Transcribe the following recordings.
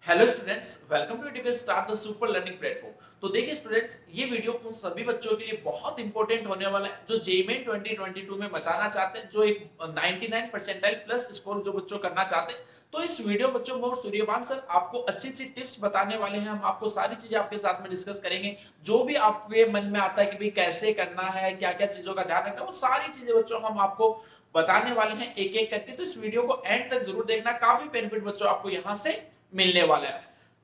Hello students, welcome to TPS start the super learning platform. तो देखिए students, ये video उन सभी बच्चों के लिए बहुत इंपॉर्टेंट होने वाला है जो जेईई मेन 2022 में बचाना चाहते हैं, जो एक 99 परसेंटाइल प्लस स्कोर जो बच्चों करना चाहते हैं। तो इस वीडियो बच्चों में सूर्यवान सर आपको अच्छी अच्छी टिप्स बताने वाले हैं। हम आपको सारी चीजें आपके साथ में डिस्कस करेंगे, जो भी आपके मन में आता है कि भाई कैसे करना है, क्या क्या चीजों का ध्यान रखना है, वो सारी चीजें बच्चों हम आपको बताने वाले हैं एक एक करके। तो इस वीडियो को एंड तक जरूर देखना, काफी बेनिफिट बच्चों आपको यहाँ से मिलने वाला है।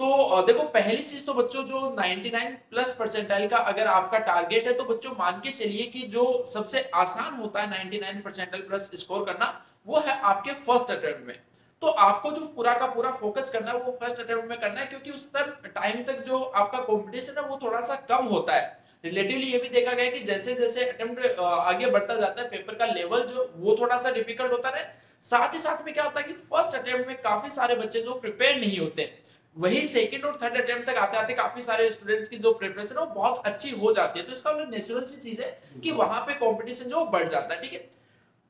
तो देखो, पहली चीज तो बच्चों जो 99 प्लस परसेंटाइल का अगर आपका टारगेट है, तो बच्चों मान के चलिए कि जो सबसे आसान होता है 99 परसेंटाइल प्लस स्कोर करना, वो है आपके फर्स्ट अटेम्प्ट में। तो आपको जो पूरा का पूरा फोकस करना है वो फर्स्ट अटेम्प्ट में करना है, क्योंकि उस टाइम तक जो आपका कंपटीशन है वो थोड़ा सा कम होता है। रिलेटिवली ये भी देखा गया है कि जैसे जैसे अटेम्प्ट आगे बढ़ता जाता है, पेपर का लेवल जो वो थोड़ा सा डिफिकल्ट होता है। साथ ही साथ में क्या होता है कि फर्स्ट अटेम्प्ट में काफी सारे बच्चे जो प्रिपेयर नहीं होते, वही सेकंड और थर्ड अटेम्प्ट तक आते आते काफी सारे स्टूडेंट्स की जो प्रिपरेशन है वो बहुत अच्छी हो जाती है। तो इसका मतलब नेचुरल सी चीज है कि वहां पे कंपटीशन जो बढ़ जाता है। ठीक है,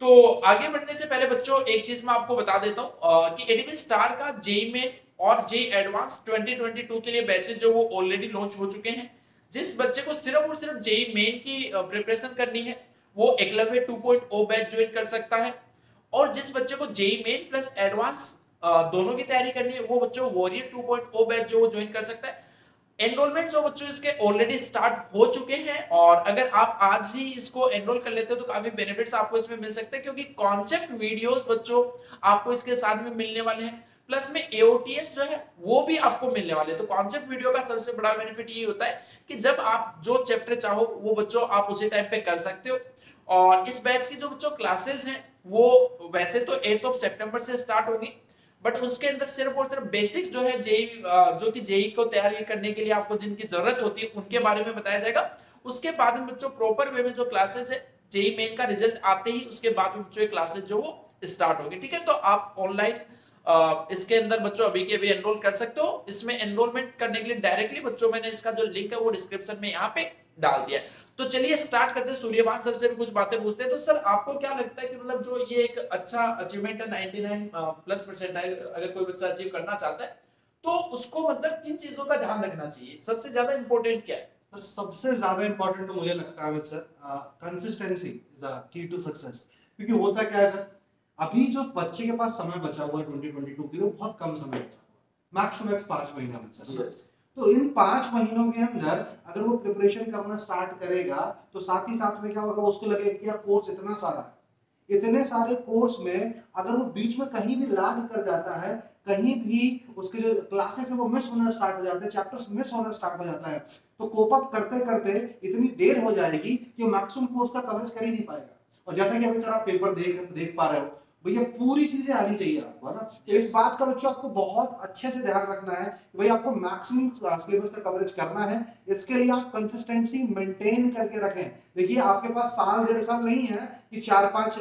तो आगे बढ़ने से पहले बच्चों एक चीज मैं आपको बता देता हूँ कि एडीपी स्टार का जेईई मेन और जेईई एडवांस 2022 के लिए बैचेस जो वो ऑलरेडी लॉन्च हो चुके हैं। जिस बच्चे को सिर्फ और सिर्फ जेईई मेन की प्रिपरेशन करनी है, वो एकलव्य 2.0 बैच ज्वाइन कर सकता है। और जिस बच्चे को जेईई मेन प्लस एडवांस दोनों की तैयारी करनी है, वो बच्चों वॉरियर 2.0 बैच जो वो ज्वाइन कर सकता है। एनरोलमेंट जो बच्चों इसके ऑलरेडी स्टार्ट हो चुके हैं, और अगर आप आज ही इसको एनरोल कर लेते हो तो काफी बेनिफिट्स आपको इसमें मिल सकते हैं, क्योंकि कॉन्सेप्ट वीडियोस बच्चों आपको इसके साथ में मिलने वाले हैं। प्लस में एओटीएस जो है वो भी आपको मिलने वाले हैं। तो कॉन्सेप्ट वीडियो का सबसे बड़ा बेनिफिट ये होता है कि जब आप जो चैप्टर चाहो वो बच्चों आप उसी टाइम पे कर सकते हो। और इस बैच की जो बच्चों क्लासेस हैं वो वैसे तो 8 ऑफ सितंबर से स्टार्ट होंगी, बट उसके अंदर सिर्फ और सिर्फ बेसिक्स जो है जेई जो कि जेई को तैयारी करने के लिए आपको जिनकी जरूरत होती है उनके बारे में बताया जाएगा। उसके बाद में बच्चों प्रॉपर वे में जो क्लासेस है, जेई मेन का रिजल्ट आते ही उसके बाद में बच्चों क्लासेस जो वो स्टार्ट होगी। ठीक है, तो आप ऑनलाइन इसके अंदर बच्चों अभी के अभी एनरोल कर सकते हो। इसमें एनरोलमेंट करने के लिए डायरेक्टली बच्चों मैंने इसका जो लिंक है वो डिस्क्रिप्शन में यहाँ पे डाल दिया है। तो चलिए स्टार्ट करते हैं। सूर्यवान सर से भी कुछ बातें पूछते हैं। तो सर, आपको क्या लगता है कि मतलब जो ये एक अच्छा अचीवमेंट है 99 प्लस परसेंटाइल, अगर कोई बच्चा अचीव करना चाहता है तो उसको मतलब किन चीजों का ध्यान रखना चाहिए, सबसे ज्यादा इंपॉर्टेंट क्या है? पर सबसे ज्यादा इंपॉर्टेंट तो मुझे लगता है सर, कंसिस्टेंसी इज अ की टू सक्सेस। क्योंकि होता क्या है सर, अभी जो बच्चे के पास समय बचा हुआ है 2022 के लिए, बहुत कम समय बचा हुआ है, मैक्स टू मैक्स 5 महीना बचा है। yes. तो इन 5 महीनों के अंदर अगर वो प्रिपरेशन करना स्टार्ट करेगा, तो साथ ही साथ में क्या होगा, उसको लगेगा कि यार कोर्स इतना सारा है, इतने सारे कोर्स में अगर वो बीच में कहीं भी लैग कर जाता है, कहीं भी उसके जो क्लासेस है वो मिस होना स्टार्ट हो जाते हैं, चैप्टर्स मिस होना स्टार्ट हो जाता है, तो कोप अप करते करते इतनी देर हो जाएगी कि वो मैक्सिमम कोर्स का कवरेज कर ही नहीं पाएगा। और जैसा कि अभी सर आप पेपर देख देख पा रहे हो, भैया पूरी चीजें आनी चाहिए आपको, है ना। तो इस बात का बच्चों आपको बहुत अच्छे से ध्यान रखना है कि भाई आपको मैक्सिमम सिलेबस का कवरेज करना है। इसके लिए आप कंसिस्टेंसी मेंटेन करके रखें। देखिए, आपके पास साल 1.5 साल नहीं है कि 4-5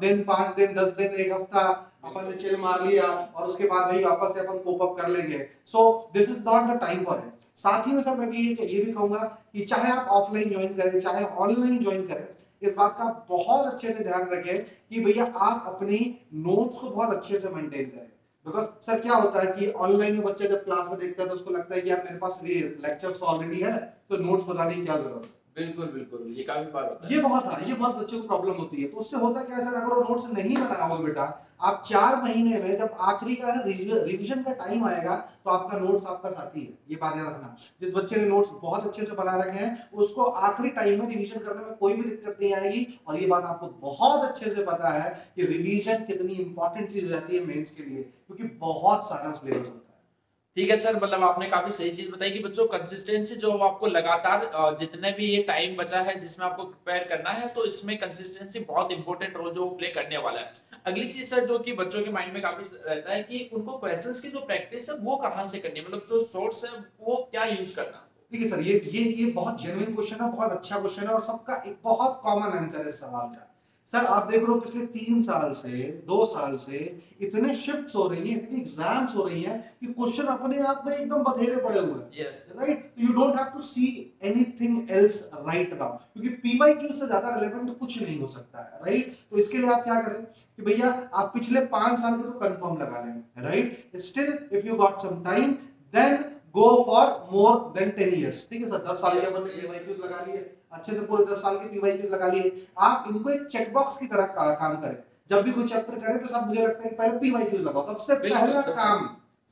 दिन, 5 दिन, 10 दिन, एक हफ्ता अपन ने चिल मार लिया और उसके बाद नहीं वापस से अपन कोप अप कर लेंगे। So this is not the time for it. साथ ही में सर मैं ये भी कहूंगा कि चाहे आप ऑफलाइन ज्वाइन करें चाहे ऑनलाइन ज्वाइन करें, इस बात का बहुत अच्छे से ध्यान रखें कि भैया आप अपनी नोट्स को बहुत अच्छे से मेंटेन करें। बिकॉज सर क्या होता है कि ऑनलाइन में बच्चा जब क्लास में देखता है तो उसको लगता है कि यार मेरे पास लेक्चर्स तो ऑलरेडी है, तो नोट्स बताने की क्या जरूरत है। बिल्कुल बिल्कुल, ये काफी बार होता है। ये बहुत बच्चों को प्रॉब्लम होती है। तो उससे होता क्या है सर, अगर वो नोट्स नहीं बनाओगे बेटा, आप 4 महीने में जब आखिरी का रिवीजन का टाइम आएगा तो आपका नोट्स आपका साथी है। ये बात याद रखना, जिस बच्चे ने नोट्स बहुत अच्छे से बना रखे हैं उसको आखिरी टाइम में रिवीजन करने में कोई भी दिक्कत नहीं आएगी। और ये बात आपको बहुत अच्छे से पता है कि रिवीजन कितनी इंपॉर्टेंट चीज हो जाती है मेंस के लिए, क्योंकि बहुत सारा सिलेबस होता है। ठीक है सर, मतलब आपने काफी सही चीज बताई कि बच्चों कंसिस्टेंसी जो आपको लगातार जितने भी ये टाइम बचा है जिसमें आपको प्रिपेयर करना है, तो इसमें कंसिस्टेंसी बहुत इंपॉर्टेंट रोल जो प्ले करने वाला है। अगली चीज सर जो कि बच्चों के माइंड में काफी रहता है कि उनको क्वेश्चंस की जो प्रैक्टिस है वो कहाँ से करनी है, मतलब जो सोर्स है वो क्या यूज करना। देखिए सर, ये बहुत जेन्युइन क्वेश्चन है, बहुत अच्छा क्वेश्चन है और सबका एक बहुत कॉमन आंसर है इस सवाल का। सर आप देख रहे हो पिछले 3 साल से 2 साल से इतने शिफ्ट्स हो रही हैं, इतनी एग्जाम्स हो रही हैं कि क्वेश्चन अपने आप में एकदम बधेरे पड़े हुए हैं। Yes right, you don't have to see anything else right now, क्योंकि पीवाईक्यू से ज्यादा रिलेवेंट कुछ नहीं हो सकता है। राइट, तो इसके लिए आप क्या करें कि भैया आप पिछले 5 साल के तो कंफर्म लगा लें। Right, still if you got some time then go for more than 10 years। ठीक है सर, 10 साल के अपन ने पीवाईक्यूज लगा लिए, अच्छे से पूरे 10 साल के पीवाईक्यूज लगा लिए। आप इनको एक चेकबॉक्स की तरह काम करें। जब भी कोई चैप्टर करें तो सब मुझे लगता है कि पहले पीवाईक्यूज लगाओ।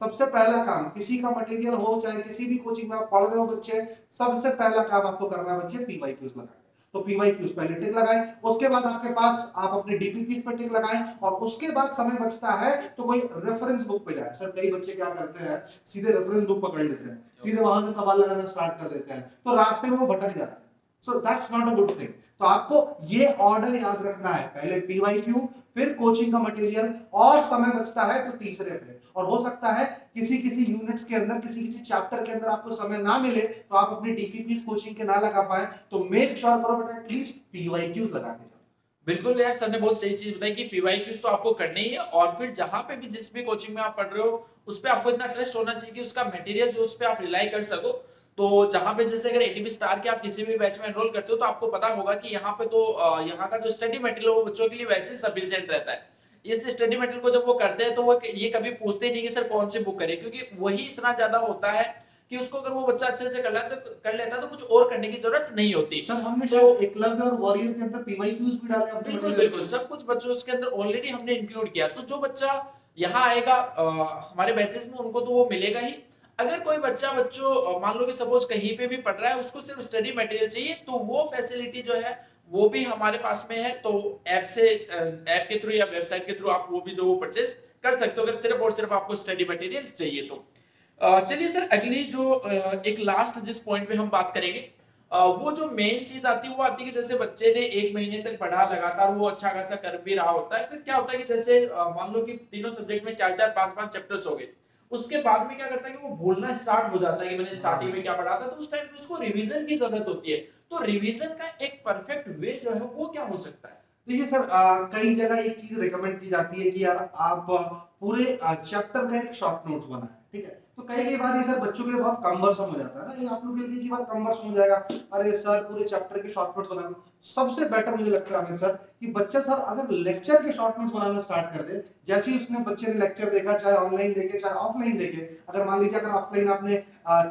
सबसे पहला काम किसी का मटेरियल हो चाहे किसी भी कोचिंग में आप पढ़ रहे हो बच्चे, सबसे पहला काम आपको करना है बच्चे पीवाईक्यूज लगाएं। तो पीवाईक्यूज पहले टिक लगाएं, उसके बाद आपके पास आप अपने डीपीपीस पर टिक लगाएं, और उसके बाद समय बचता है तो कोई रेफरेंस बुक पे जाए। सर कई बच्चे क्या करते हैं, सीधे रेफरेंस बुक पकड़ लेते हैं, सीधे वहां से सवाल लगाना स्टार्ट कर देते हैं, तो रास्ते में वो भटक जाते हैं। So that's not a good thing. तो आपको ये ऑर्डर याद रखना है, पहले पीवाईक्यू, फिर कोचिंग का मटेरियल, और समय बचता है तो तीसरे पे। और हो सकता है किसी किसी यूनिट्स के अंदर, किसी किसी चैप्टर के अंदर आपको समय ना मिले तो आप अपनी डीपीपीस कोचिंग के ना लगा पाए, तो मेक श्योर करो बेटा एटलीस्ट पीवाईक्यूज लगा के जाओ। बिल्कुल यार, सर ने बहुत सही चीज बताई कि पीवाईक्यूज तो आपको करने ही है, और फिर जहां पे भी जिस भी कोचिंग में आप पढ़ रहे हो उस पे आपको इतना ट्रस्ट होना चाहिए कि उसका मटेरियल जो उस पे आप रिलाई कर सको। तो जहां पे जैसे अगर एटीबी स्टार के आप किसी भी बैच में एनरोल करते हो तो आपको पता होगा कि यहाँ पे तो यहाँ का जो स्टडी मटेरियल वो बच्चों के लिए वैसे ही सफिशिएंट रहता है। इस स्टडी मटेरियल को जब वो करते हैं तो वो ये कभी पूछते ही नहीं कि सर कौन सी बुक करें, क्योंकि वही इतना ज्यादा होता है कि उसको अगर वो बच्चा अच्छे से कर लेता है तो कुछ और करने की जरूरत नहीं होती। सर हमने तो शायद एकलव्य और वॉरियर के अंदर पीवाईक्यूज भी डाले अपने बिल्कुल मटेरियल बिल्कुल सब कुछ बच्चों उसके अंदर ऑलरेडी हमने इंक्लूड किया। तो जो बच्चा यहाँ आएगा हमारे बैचेस में उनको तो वो मिलेगा ही। अगर कोई बच्चों मान लो कि सपोज कहीं पे भी पढ़ रहा है, उसको सिर्फ स्टडी मटेरियल चाहिए, तो वो फैसिलिटी जो है वो भी हमारे पास में है। तो ऐप के थ्रू या वेबसाइट के थ्रू आप वो भी जो वो परचेज कर सकते हो, अगर सिर्फ और सिर्फ आपको स्टडी मटेरियल चाहिए तो। चलिए सर, अगली जो एक लास्ट जिस पॉइंट पे हम बात करेंगे, वो जो मेन चीज आती है वो आती है कि जैसे बच्चे ने 1 महीने तक पढ़ा लगातार, वो अच्छा खासा कर भी रहा होता है, फिर क्या होता है कि जैसे मान लो कि तीनों सब्जेक्ट में 4-4 5-5 चैप्टर्स हो गए, उसके बाद में क्या करता है कि वो भूलना स्टार्ट हो जाता है कि मैंने स्टार्टिंग में क्या पढ़ा था। तो उस टाइम पे उसको रिवीजन की जरूरत होती है। तो रिवीजन का एक परफेक्ट वे जो है वो क्या हो सकता है? देखिए सर, कई जगह एक चीज रिकमेंड की जाती है कि यार आप पूरे चैप्टर का एक शॉर्ट नोट्स बनाएं। ठीक है, तो कई बार ये सर बच्चों के लिए बहुत कम्बरसम हो जाता है ना, ये आप लोग के लिए कई बार कम्बरसम हो जाएगा, अरे सर पूरे चैप्टर के शॉर्ट नोट्स बनाना। सबसे बेटर मुझे लगता है अमित सर कि बच्चा सर अगर लेक्चर के शॉर्ट नोट्स बनाना स्टार्ट कर दे, जैसे ही उसने बच्चे ने लेक्चर देखा, चाहे ऑनलाइन देखे चाहे ऑफलाइन देखे, अगर मान लीजिए अगर ऑफलाइन आपने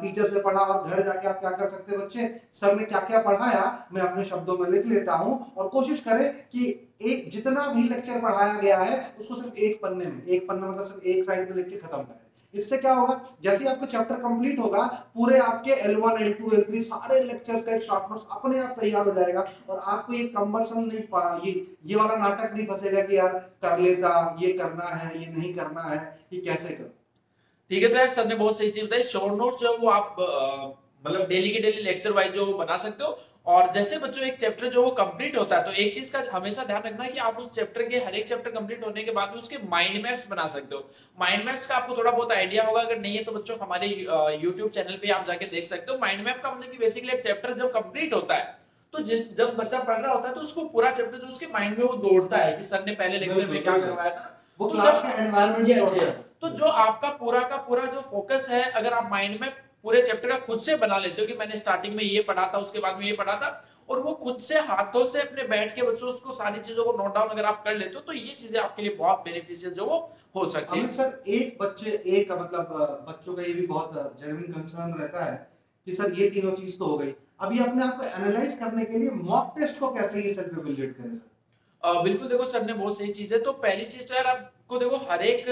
टीचर से पढ़ा और घर जाके आप क्या कर सकते हैं, बच्चे सर ने क्या क्या पढ़ाया मैं अपने शब्दों में लिख लेता हूं, और कोशिश करें कि एक जितना भी लेक्चर पढ़ाया गया है उसको सिर्फ एक पन्ने में, एक पन्ना मतलब सिर्फ एक साइड में लिख के खत्म करें। इससे क्या होगा, जैसे ही आपका चैप्टर कंप्लीट होगा, पूरे आपके L1 L2 L3 सारे लेक्चर्स का एक शॉर्ट नोट्स अपने आप तैयार हो जाएगा, और आपको ये कम्बरसम नहीं, ये वाला नाटक नहीं फंसेगा कि यार कर लेता, ये करना है ये नहीं करना है, ये कैसे करूं। ठीक है, तो यार सर ने बहुत सही चीज बताई। शॉर्ट नोट्स जो है वो आप मतलब डेली के डेली लेक्चर वाइज जो बना सकते हो। और जैसे बच्चों एक चैप्टर जो वो कंप्लीट होता है, तो एक चीज का हमेशा ध्यान रखना है कि आप उस चैप्टर के हर एक चैप्टर कंप्लीट होने के बाद उसके माइंड मैप्स बना सकते हो। माइंड मैप्स का आपको थोड़ा बहुत आइडिया होगा, अगर नहीं है तो बच्चों हमारे यूट्यूब चैनल पे आप जाके देख सकते हो। माइंड मैप का मतलब कि बेसिकली एक चैप्टर जब कंप्लीट होता है तो जब बच्चा पढ़ रहा होता है तो उसको पूरा चैप्टर जो उसके माइंड में वो दौड़ता है कि सर ने पहले लेक्चर में क्या करवाया था, वो तो क्लास का एनवायरनमेंट। तो जो आपका पूरा का पूरा जो फोकस है, अगर आप माइंड में पूरे चैप्टर का खुद से बना लेते हो कि मैंने स्टार्टिंग में ये पढ़ा था, उसके बाद में ये पढ़ा था, और वो खुद से हाथों से अपने बैठ के बच्चों उसको सारी चीजों को नोट डाउन अगर आप कर लेते हो, तो ये चीजें आपके लिए बहुत बेनिफिशियल जो वो हो सकती है। अमित सर एक मतलब बच्चों का ये भी बहुत जेन्युइन कंसर्न रहता है कि सर ये तीनों चीज तो हो गई, अभी अपने आप को एनालाइज करने के लिए मॉक टेस्ट को कैसे ये सेल्फ इवैल्यूएट करें सर? बिल्कुल, देखो सर ने बहुत सही चीज है। तो पहली चीज तो यार आपको देखो हर एक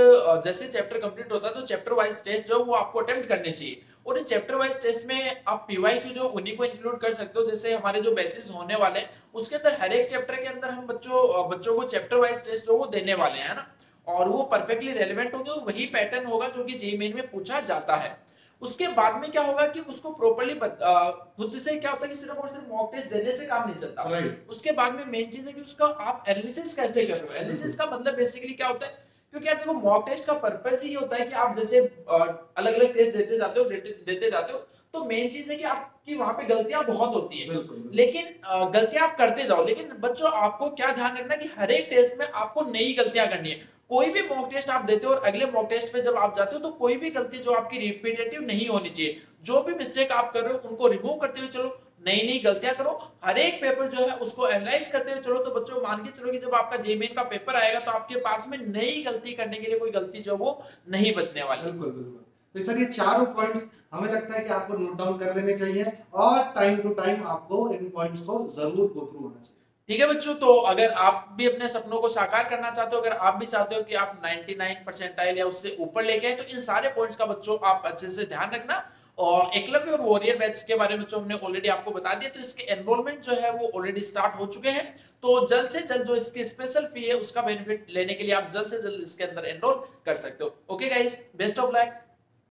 जैसे चैप्टर कंप्लीट होता है तो चैप्टर वाइज टेस्ट जो वो आपको अटेम्प्ट करने चाहिए, और इन चैप्टर वाइज टेस्ट में आप पीवाईक्यू जो उन्हीं को इंक्लूड कर सकते हो। जैसे हमारे जो बैचेस होने वाले हैं उसके अंदर हर एक चैप्टर के अंदर हम बच्चों को चैप्टर वाइज टेस्ट जो वो देने वाले हैं ना, और वो परफेक्टली रेलेवेंट होंगे, और वही पैटर्न होगा जो कि जेईई मेन में पूछा जाता है। उसके बाद में क्या होगा कि उसको प्रॉपर्ली खुद से क्या होता है कि सिर्फ और सिर्फ मॉक टेस्ट देने से काम नहीं चलता। राइट, उसके बाद में मेन चीज है कि उसका आप एनालिसिस कैसे कर रहे हो। एनालिसिस का मतलब बेसिकली क्या होता है, क्योंकि यार देखो मॉक टेस्ट का पर्पस ही होता है कि आप जैसे अलग अलग टेस्ट देते जाते हो तो मेन चीज है कि आपकी वहां पे गलतियां बहुत होती है, बिल्कुल बिल्कुल। लेकिन गलतियां आप करते जाओ। लेकिन बच्चों आपको क्या ध्यान रखना कि हर एक टेस्ट में आपको नई गलतियां करनी है। कोई भी मॉक टेस्ट आप देते हो और अगले मॉक टेस्ट पे जब आप जाते हो तो कोई भी गलती जो आपकी रिपीटेटिव नहीं होनी चाहिए। जो भी मिस्टेक आप कर रहे हो उनको रिमूव करते हुए चलो, नई नई गलतियां करो, हर एक पेपर जो है उसको एनालाइज करते हुए चलो। तो बच्चों मान के चलो कि जब आपका जेईई का पेपर आएगा तो आपके पास में नई गलती करने के लिए कोई गलती जो वो नहीं बचने वाली। बिल्कुल बिल्कुल। तो सर ये चारों पॉइंट्स हमें लगता है कि आपको नोट डाउन कर लेने चाहिए और टाइम टू टाइम आपको इन पॉइंट्स को जरूर गो थ्रू होना चाहिए। ठीक है बच्चों, तो अगर आप भी अपने सपनों को साकार करना चाहते हो, अगर आप भी चाहते हो कि आप 99 परसेंटाइल या उससे ऊपर लेके आए, तो इन सारे पॉइंट्स का बच्चों आप अच्छे से ध्यान रखना। और एकलव्य और वॉरियर बैच के बारे में जो हमने ऑलरेडी आपको बता दिया, तो इसके एनरोलमेंट जो है वो ऑलरेडी स्टार्ट हो चुके हैं। तो जल्द से जल्द जो इसकी स्पेशल फी है उसका बेनिफिट लेने के लिए आप जल्द से जल्द इसके अंदर एनरोल कर सकते हो। Okay guys, best of luck.